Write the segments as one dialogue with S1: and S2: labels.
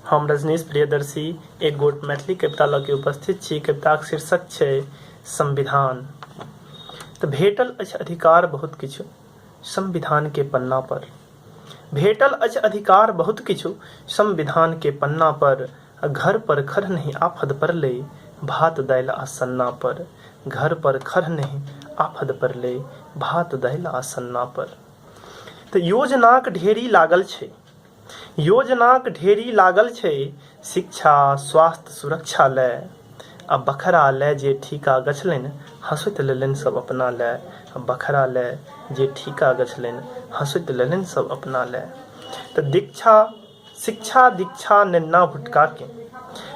S1: हम रजनीश प्रियदर्शी एक गोट मैथिली कविता लऽ के उपस्थित छी। कविताक शीर्षक छै संविधान। तऽ भेटल अछि अधिकार बहुत किछु संविधान के पन्ना पर, भेटल अछि अधिकार बहुत किछु संविधान के पन्ना पर। घर पर खर नहीं आफत पड़लै भात दालि आ सन्ना पर, घर पर खर नहीं आफत पड़लै भात दालि आ सन्ना पर। तऽ योजनाक ढेरी लागल छै, योजनाक ढेरी लागल छै, शिक्षा स्वास्थ्य सुरक्षा लय आ बखरा लय जे ठीका गछलनि हँसैत लेलनि सब अपना लय, बखरा लय जे ठीका गछलनि हँसैत लेलनि सब अपना लय। तऽ दीक्षा शिक्षा दीक्षा नेना भुटका के,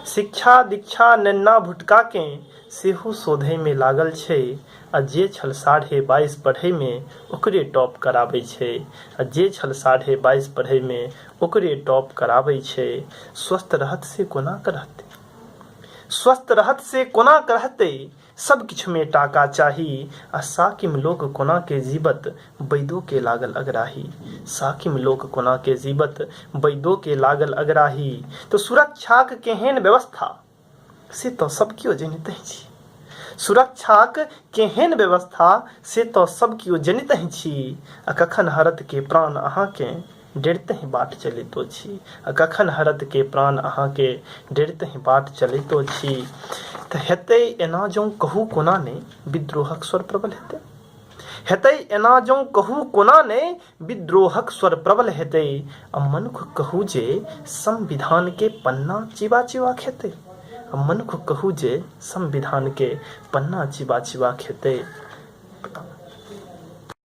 S1: शिक्षा दीक्षा नेना भुटका के सेहो शोधै में लागल छै। आ जे छल 22.5 पढ़ै में ओकरे टॉप कराबै छै, आ जे छल 22.5 पढ़ै में ओकरे टॉप कराबै छै। स्वस्थ रहत से कोना कऽ रहतै, स्वस्थ रहत से कोना कऽ रहतै, सब किछु में टाका चाही। आ साकिम लोक कोना के जीवत वैदो के लागल अगराही, साकिम लोक कोना के जीवत वैदो के लागल अगराही। तो सुरक्षाक केहन व्यवस्था से तो सब कियो जनिते छी, सुरक्षाक केहन व्यवस्था से तो सब कियो जनिते छी। आ कखन हरत के प्राण अहाँ के डरते ही बाट चलितो छी, आ कखन हरत के प्राण अहाँ के डरते ही बाट चलितो छी। तऽ हेतै एना जौं कहू कोना ने विद्रोहक स्वर प्रबल हेतै, हेतै एना जौं कहू कोना ने विद्रोहक स्वर प्रबल हेतै। आ मनुख कहू जे संविधान के पन्ना चिबा चिबा खेतै, आ मनुख कहू जे संविधान के पन्ना चिबा चिबा खेतै।